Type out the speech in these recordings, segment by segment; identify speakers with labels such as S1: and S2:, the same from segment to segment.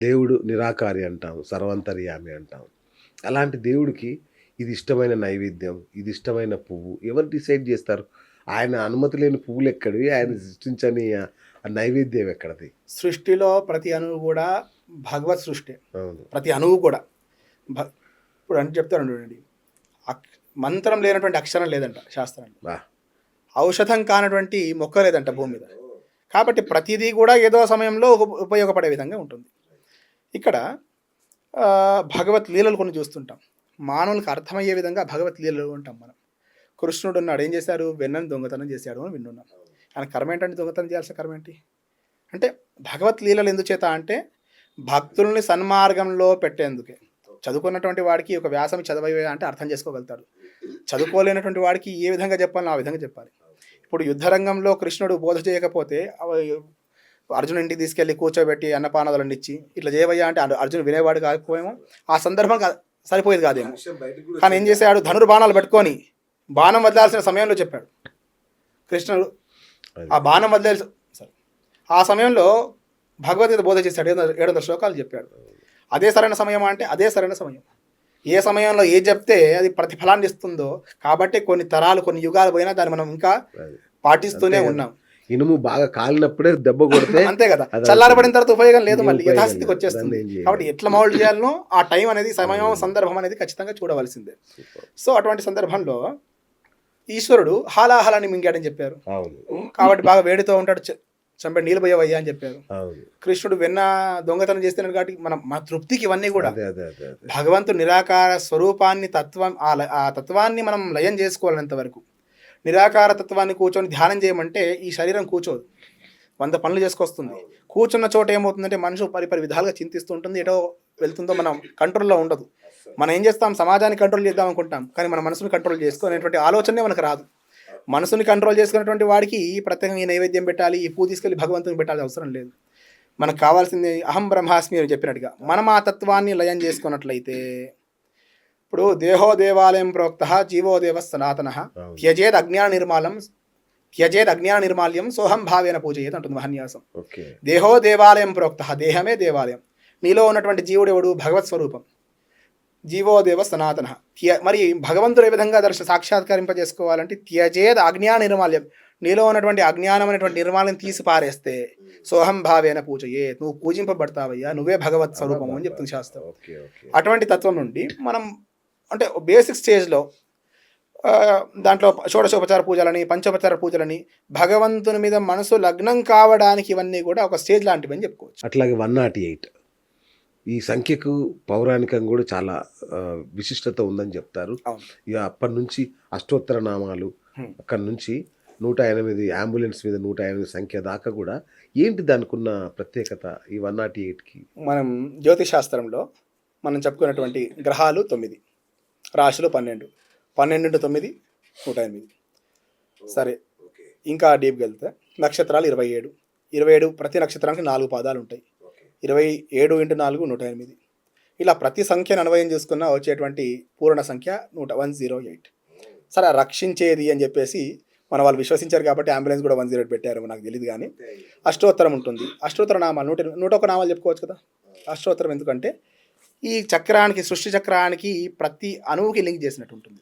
S1: దేవుడు నిరాకారి అంటాం, సర్వాంతర్యామి అంటాం. అలాంటి దేవుడికి ఇది ఇష్టమైన నైవేద్యం, ఇది ఇష్టమైన పువ్వు ఎవరు డిసైడ్ జేస్తారు? ఆయన అనుమతి లేని పువ్వులెక్కడివి? ఆయన సృష్టించని ఆ నైవేద్యం ఎక్కడిది?
S2: సృష్టిలో ప్రతి అణువు కూడా భగవత్ సృష్టి.
S1: అవును.
S2: ప్రతి అణువు కూడా ఇప్పుడు అని చెప్తాను చూడండి, మంత్రం లేనటువంటి అక్షరం లేదంట శాస్త్రంలో,
S1: బా!
S2: ఔషధం కానటువంటి మొక్క లేదంట భూమి మీద. కాబట్టి ప్రతిదీ కూడా ఏదో సమయంలో ఉపయోగపడే విధంగా ఉంటుంది. ఇక్కడ భగవత్ లీలలు కొన్ని చూస్తుంటాం, మానవులకు అర్థమయ్యే విధంగా భగవత్ లీలలు ఉంటాం మనం. కృష్ణుడు ఉన్నాడు, ఏం చేశారు? వెన్నని దొంగతనం చేశాడు అని వింటున్నాం. ఆయన కర్మ ఏంటంటే దొంగతనం చేయాల్సిన కర్మ ఏంటి అంటే, భగవత్ లీలలు ఎందుచేత అంటే భక్తుల్ని సన్మార్గంలో పెట్టేందుకే. చదువుకున్నటువంటి వాడికి ఒక వ్యాసం చదవే అంటే అర్థం చేసుకోగలుగుతాడు, చదువుకోలేనటువంటి వాడికి ఏ విధంగా చెప్పాలో ఆ విధంగా చెప్పాలి. ఇప్పుడు యుద్ధరంగంలో కృష్ణుడు బోధ చేయకపోతే అర్జున్ ఇంటికి తీసుకెళ్ళి కూర్చోబెట్టి అన్నపానాదులను ఇచ్చి ఇట్లా చేయవయ్యా అంటే అర్జున్ వినేవాడు కాకపోయేమో, ఆ సందర్భం సరిపోయేది కాదేమో. కానీ ఏం చేశాడు? ధనుర్బాణాలు పెట్టుకొని బాణం వదలాల్సిన సమయంలో చెప్పాడు కృష్ణుడు. ఆ బాణం వదిలేసి ఆ సమయంలో భగవద్గీత బోధ చేశాడు, 700 శ్లోకాలు చెప్పాడు. అదే సరైన సమయం అంటే అదే సరైన సమయం. ఏ సమయంలో ఏ చెప్తే అది ప్రతిఫలాన్ని ఇస్తుందో, కాబట్టి కొన్ని తరాలు కొన్ని యుగాలు పోయినా దాన్ని మనం ఇంకా పాటిస్తూనే ఉన్నాం.
S1: ఇనుము బాగా కాలినప్పుడే దెబ్బ కొడితే
S2: అంతే కదా, చల్లారబడిన తర్వాత ఉపయోగం లేదు, మళ్ళీ యథాస్థితికి వచ్చేస్తుంది. కాబట్టి ఎట్లా మౌల్డ్ చేయాలనో ఆ టైం అనేది, సమయం, సందర్భం అనేది ఖచ్చితంగా చూడవలసిందే. సో అటువంటి సందర్భంలో ఈశ్వరుడు హాలాహలాన్ని మింగాడని చెప్పారు. కాబట్టి బాగా వేడితో ఉంటాడు, చంపే నీళ్ళు పోయేవయ్యా అని చెప్పారు. కృష్ణుడు వెన్న దొంగతనం చేస్తున్నాడు కాబట్టి మన తృప్తికి ఇవన్నీ కూడా భగవంతుడు నిరాకార స్వరూపాన్ని, ఆ తత్వాన్ని మనం లయం చేసుకోవాలంత వరకు. నిరాకార తత్వాన్ని కూర్చొని ధ్యానం చేయమంటే ఈ శరీరం కూర్చోదు, 100 పనులు చేసుకొస్తుంది. కూర్చున్న చోట ఏమవుతుందంటే మనిషి పరిపరి విధాలుగా చింతిస్తూ ఉంటుంది, ఎటో వెళ్తుందో మనం కంట్రోల్లో ఉండదు. మనం ఏం చేస్తాం? సమాజాన్ని కంట్రోల్ చేద్దాం అనుకుంటాం, కానీ మన మనసుని కంట్రోల్ చేసుకోనేటువంటి ఆలోచనే మనకు రాదు. మనసుని కంట్రోల్ చేసుకున్నటువంటి వాడికి ప్రత్యేకంగా ఈ నైవేద్యం పెట్టాలి, ఈ పూజ తీసుకెళ్ళి భగవంతుని పెట్టాల్సిన అవసరం లేదు. మనకు కావాల్సింది అహం బ్రహ్మాస్మి అని చెప్పినట్టుగా మనం ఆ తత్వాన్ని లయం చేసుకున్నట్లయితే, ఇప్పుడు దేహో దేవాలయం ప్రోక్త జీవో దేవ సనాతన త్యజేద్ అజ్ఞాన నిర్మాల్యం సోహం భావేన పూజయేత్ అంటుంది మహన్యాసం. దేహో దేవాలయం ప్రోక్త, దేహమే దేవాలయం. నీలో ఉన్నటువంటి జీవుడు ఎవడు? భగవత్ స్వరూపం. జీవోదేవ సనాతన. మరి భగవంతుడు ఏ విధంగా సాక్షాత్కరింపజేసుకోవాలంటే త్యజేద్ అజ్ఞాన నిర్మాల్యం, నీలో ఉన్నటువంటి అజ్ఞానం అనేటువంటి నిర్మాల్యం తీసి పారేస్తే సోహం భావేన పూజయే, నువ్వు పూజింపబడతావయ్యా, నువ్వే భగవత్ స్వరూపం అని చెప్తుంది శాస్త్రం. అటువంటి తత్వం నుండి మనం అంటే బేసిక్ స్టేజ్లో దాంట్లో షోడశోపచార పూజలని, పంచోపచార పూజలని, భగవంతుని మీద మనసు లగ్నం కావడానికి ఇవన్నీ కూడా ఒక స్టేజ్ లాంటివి అని చెప్పుకోవచ్చు.
S1: అట్లాగే 108 ఈ సంఖ్యకు పౌరాణికంగా కూడా చాలా విశిష్టత ఉందని చెప్తారు. ఇక అప్పటి నుంచి అష్టోత్తర నామాలు, అక్కడి నుంచి 108 అంబులెన్స్ మీద 108 సంఖ్య దాకా కూడా ఏంటి దానికి ఉన్న ప్రత్యేకత? ఈ 108కి
S2: మనం జ్యోతిశాస్త్రంలో మనం చెప్పుకున్నటువంటి గ్రహాలు 9, రాశులు 12, 12 × 9 108. సరే, ఇంకా డీప్గా వెళ్తే నక్షత్రాలు 27, ప్రతి నక్షత్రానికి 4 పాదాలు ఉంటాయి. 27 × 4 108. ఇలా ప్రతి సంఖ్యను అన్వయం చేసుకున్న వచ్చేటువంటి పూర్ణ సంఖ్య 108. సరే, రక్షించేది అని చెప్పేసి మన వాళ్ళు విశ్వసించారు కాబట్టి అంబులెన్స్ కూడా 108 పెట్టారు, నాకు తెలియదు. కానీ అష్టోత్తరం ఉంటుంది, అష్టోత్తర నామాలు 101 నామాలు చెప్పుకోవచ్చు కదా. అష్టోత్తరం ఎందుకంటే ఈ చక్రానికి, సృష్టి చక్రానికి ప్రతి అణువుకి లింక్ చేసినట్టు ఉంటుంది.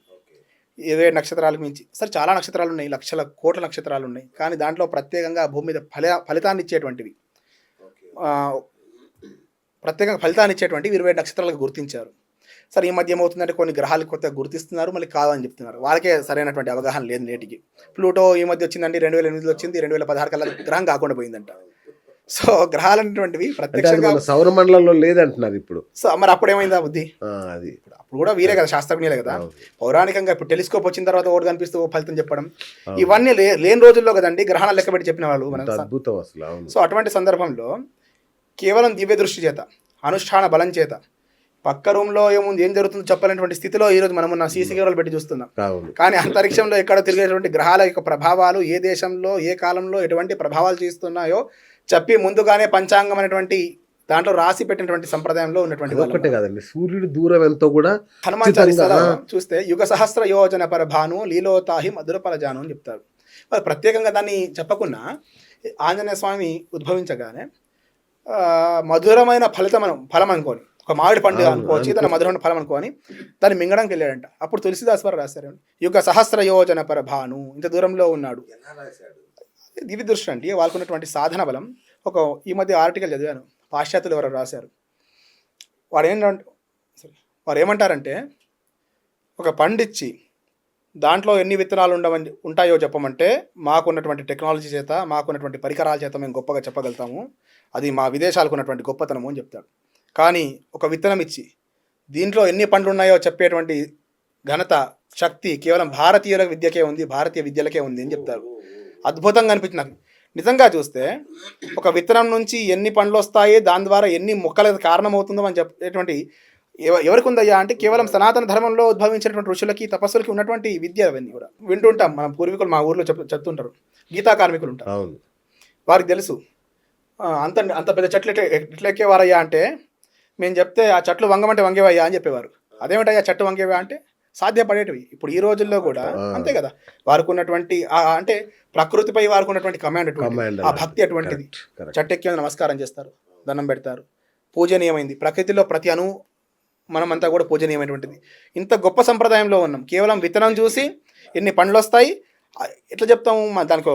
S2: 27 నక్షత్రాలకు మించి సరే చాలా నక్షత్రాలు ఉన్నాయి, లక్షల కోట్ల నక్షత్రాలు ఉన్నాయి. కానీ దాంట్లో ప్రత్యేకంగా భూమి మీద ఫలితాన్ని ఇచ్చేటువంటివి, ప్రత్యేకంగా ఫలితాన్ని ఇచ్చేటువంటివి 27 నక్షత్రాలకు గుర్తించారు. సరే, ఈ మధ్య ఏమవుతుందంటే కొన్ని గ్రహాలు కొత్తగా గుర్తిస్తున్నారు, మళ్ళీ కాదని చెప్తున్నారు. వాళ్ళకే సరైనటువంటి అవగాహన లేదు నేటికి. ప్లూటో ఈ మధ్య వచ్చిందండి, 2008లో వచ్చింది, 2016 కల్లా గ్రహం కాకుండా పోయిందంట. సో గ్రహాలు అనేటువంటివి ప్రత్యక్షంగా
S1: సౌరమండలంలో లేదంటున్నారు ఇప్పుడు.
S2: సో మరి అప్పుడు ఏమైందా బుద్ధి? అది అప్పుడు కూడా వీరే కదా, శాస్త్రజ్ఞులే కదా. పౌరాణికంగా ఇప్పుడు టెలిస్కోప్ వచ్చిన తర్వాత ఒకటి కనిపిస్తూ ఫలితం చెప్పడం, ఇవన్నీ లేని రోజుల్లో కదండి గ్రహణాలు లెక్క పెట్టి చెప్పిన వాళ్ళు.
S1: అద్భుతం అసలు.
S2: సో అటువంటి సందర్భంలో కేవలం దివ్య దృష్టి చేత, అనుష్ఠాన బలం చేత, పక్క రూమ్లో ఏముంది ఏం జరుగుతుందో చెప్పలేనటువంటి స్థితిలో ఈరోజు మనం ఉన్న సీసీ కెమెరాలు పెట్టి చూస్తున్నాం. కానీ అంతరిక్షంలో ఎక్కడ తిరిగేటువంటి గ్రహాల యొక్క ప్రభావాలు ఏ దేశంలో ఏ కాలంలో ఎటువంటి ప్రభావాలు చేస్తున్నాయో చెప్పి ముందుగానే పంచాంగం అనేటువంటి దాంట్లో రాసి పెట్టినటువంటి సంప్రదాయంలో ఉన్నటువంటి
S1: ఒకటే కాదండి, సూర్యుడు దూరం ఎంతో కూడా
S2: హనుమాన్ చాలీసాలో చూస్తే యుగ సహస్ర యోజన పరభాను లీలోతాహి మధుర పరజాను అని చెప్తారు. మరి ప్రత్యేకంగా దాన్ని చెప్పకుండా ఆంజనేయ స్వామి ఉద్భవించగానే మధురమైన ఫలం అనుకోని, ఒక మామిడి పండు
S1: అవును,
S2: అనుకోవచ్చు, దాని మధురమైన ఫలం అనుకోని దాన్ని మింగడానికి వెళ్ళాడంట. అప్పుడు తులసిదాస్ వారు రాశారు, యుగ సహస్ర యోజన పరభాను, ఇంత దూరంలో ఉన్నాడు. దివ్య దృష్టి అంటే వాళ్ళకున్నటువంటి సాధన బలం. ఈ మధ్య ఆర్టికల్ చదివాను, పాశ్చాత్యులు ఎవరు రాశారు. వారు ఏమంటారంటే, ఒక పండిచ్చి దాంట్లో ఎన్ని విత్తనాలు ఉంటాయో చెప్పమంటే మాకున్నటువంటి టెక్నాలజీ చేత, మాకున్నటువంటి పరికరాల చేత మేము గొప్పగా చెప్పగలుగుతాము, అది మా విదేశాలకు ఉన్నటువంటి గొప్పతనము అని చెప్తాడు. కానీ ఒక విత్తనం ఇచ్చి దీంట్లో ఎన్ని పండ్లు ఉన్నాయో చెప్పేటువంటి ఘనత, శక్తి కేవలం భారతీయుల విద్యకే ఉంది, భారతీయ విద్యలకే ఉంది అని చెప్తారు. అద్భుతంగా అనిపించింది నాకు. నిజంగా చూస్తే ఒక విత్తనం నుంచి ఎన్ని పండ్లు వస్తాయి, దాని ద్వారా ఎన్ని మొక్కలకు కారణమవుతుందో అని చెప్పేటువంటి ఎవరికి ఉందయ్యా అంటే కేవలం సనాతన ధర్మంలో ఉద్భవించినటువంటి ఋషులకి, తపస్సులకి ఉన్నటువంటి విద్య. అవన్నీ కూడా వింటుంటాం మనం. పూర్వీకులు మా ఊర్లో చెప్తుంటారు, గీతా కార్మికులు ఉంటారు, వారికి తెలుసు అంత పెద్ద చెట్లు ఎట్లా ఎక్కేవారయ్యా అంటే, మేము చెప్తే ఆ చెట్లు వంగమంటే వంగేవయ్యా అని చెప్పేవారు. అదేమిటయ్యా చెట్టు వంగేవా అంటే సాధ్యపడేటివి. ఇప్పుడు ఈ రోజుల్లో కూడా అంతే కదా, వారికి ఉన్నటువంటి అంటే ప్రకృతిపై వారికి ఉన్నటువంటి కమాండ్, ఆ భక్తి అటువంటిది. చెట్టు ఎక్కి నమస్కారం చేస్తారు, దండం పెడతారు, పూజనీయమైంది. ప్రకృతిలో ప్రతి అణువు మనమంతా కూడా పూజనీయమైనటువంటిది. ఇంత గొప్ప సంప్రదాయంలో ఉన్నాం. కేవలం విత్తనం చూసి ఎన్ని పండ్లు వస్తాయి ఎట్లా చెప్తాము, దానికి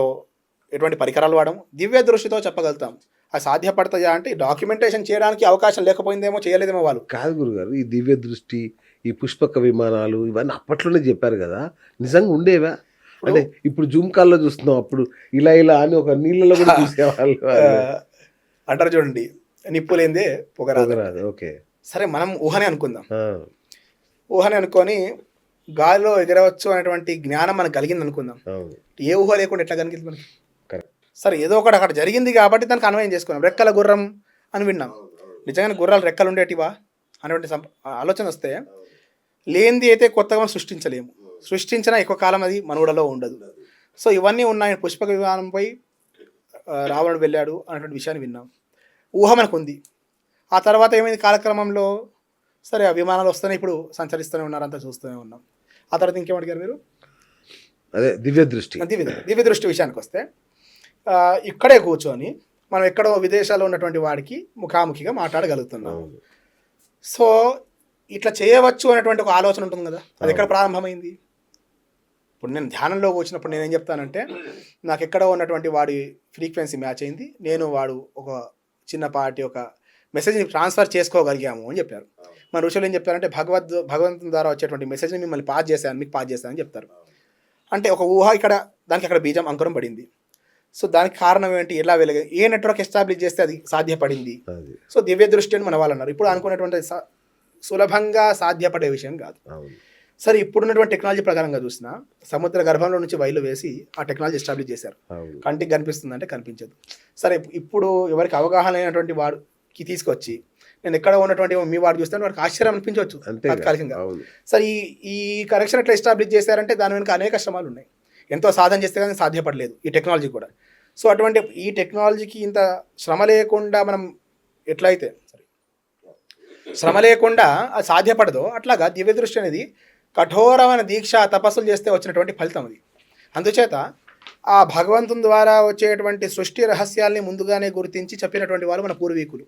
S2: ఎటువంటి పరికరాలు వాడము, దివ్య దృష్టితో చెప్పగలుగుతాం. అది సాధ్యపడతాయా అంటే డాక్యుమెంటేషన్ చేయడానికి అవకాశం లేకపోయిందేమో, చేయలేదేమో వాళ్ళు.
S1: కాదు గురుగారు, ఈ దివ్య దృష్టి, ఈ పుష్పక విమానాలు ఇవన్నీ అప్పట్లోనే చెప్పారు కదా, నిజంగా ఉండేవా? అంటే ఇప్పుడు జూమ్ కాల్లో చూస్తున్నాం, అప్పుడు ఇలా అని ఒక నీళ్ళలో కూడా చూసేవాళ్ళు.
S2: అంటారు చూడండి, నిప్పు లేనిదే పొగరాదు.
S1: ఓకే,
S2: సరే మనం ఊహనే అనుకుందాం. ఊహనే అనుకొని గాలిలో ఎగరవచ్చు అనేటువంటి జ్ఞానం మనకు కలిగింది అనుకుందాం. ఏ ఊహ లేకుండా ఎట్లా కలిగింది మనకి? సరే, ఏదో ఒకటి అక్కడ జరిగింది కాబట్టి దానికి అన్వయం చేసుకున్నాం. రెక్కల గుర్రం అని విన్నాం. నిజంగానే గుర్రాలు రెక్కలు ఉండేటివా అనేటువంటి ఆలోచన వస్తే, లేనిది అయితే కొత్తగా మనం సృష్టించలేము, సృష్టించినా ఎక్కువ కాలం అది మనుగడలో ఉండదు. సో ఇవన్నీ ఉన్నాయి. పుష్పక విమానంపై రావణుడు వెళ్ళాడు అనేటువంటి విషయాన్ని విన్నాం, ఊహ మనకు ఉంది. ఆ తర్వాత ఏమైంది కాలక్రమంలో, సరే ఆ విమానాలు వస్తూనే ఇప్పుడు సంచరిస్తూనే ఉన్నారు, అంతా చూస్తూనే ఉన్నాం. ఆ తర్వాత ఇంకేమడిగారు మీరు?
S1: అదే దివ్య దృష్టి.
S2: దివ్య దృష్టి విషయానికి వస్తే, ఇక్కడే కూర్చొని మనం ఎక్కడో విదేశాల్లో ఉన్నటువంటి వాడికి ముఖాముఖిగా మాట్లాడగలుగుతున్నాం. సో ఇట్లా చేయవచ్చు అనేటువంటి ఒక ఆలోచన ఉంటుంది కదా, అది ఎక్కడ ప్రారంభమైంది? ఇప్పుడు నేను ధ్యానంలో వచ్చినప్పుడు నేనేం చెప్తానంటే, నాకు ఎక్కడో ఉన్నటువంటి వాడి ఫ్రీక్వెన్సీ మ్యాచ్ అయింది, నేను వాడు ఒక చిన్నపాటి ఒక మెసేజ్ని ట్రాన్స్ఫర్ చేసుకోగలిగాము అని చెప్పారు. మన ఋషులు ఏం చెప్తారంటే, భగవంతుని ద్వారా వచ్చేటువంటి మెసేజ్ని మిమ్మల్ని పాస్ చేశాను, మీకు పాస్ చేశాను అని చెప్తారు. అంటే ఒక ఊహ ఇక్కడ, దానికి అక్కడ బీజం అంకురం పడింది. సో దానికి కారణం ఏంటి, ఎలా వెలుగు, ఏ నెట్వర్క్ ఎస్టాబ్లిష్ చేస్తే అది సాధ్యపడింది. సో దివ్య దృష్టి అని మన వాళ్ళు అన్నారు. ఇప్పుడు అనుకున్నటువంటి సులభంగా సాధ్యపడే విషయం కాదు. సరే, ఇప్పుడున్నటువంటి టెక్నాలజీ ప్రకారంగా చూసినా సముద్ర గర్భంలో నుంచి వైలు వేసి ఆ టెక్నాలజీ ఎస్టాబ్లిష్ చేశారు. కంటికి కనిపిస్తుందంటే కనిపించదు. సరే, ఇప్పుడు ఎవరికి అవగాహన అయినటువంటి వాడికి తీసుకొచ్చి నేను ఎక్కడ ఉన్నటువంటి మీ వాడు చూస్తే వాడికి ఆశ్చర్యం అనిపించవచ్చు తాత్కాలికంగా. సరే, ఈ కనెక్షన్ ఎట్లా ఎస్టాబ్లిష్ చేశారంటే దాని వెనుక అనేక శ్రమాలు ఉన్నాయి. ఎంతో సాధన చేస్తే కానీ సాధ్యపడలేదు ఈ టెక్నాలజీ కూడా. సో అటువంటి ఈ టెక్నాలజీకి ఇంత శ్రమ లేకుండా మనం ఎట్లయితే శ్రమ లేకుండా అది సాధ్యపడదో, అట్లాగా దివ్య దృష్టి అనేది కఠోరమైన దీక్ష, తపస్సులు చేస్తే వచ్చినటువంటి ఫలితం అది. అందుచేత ఆ భగవంతుని ద్వారా వచ్చేటువంటి సృష్టి రహస్యాల్ని ముందుగానే గుర్తించి చెప్పినటువంటి వాళ్ళు మన పూర్వీకులు.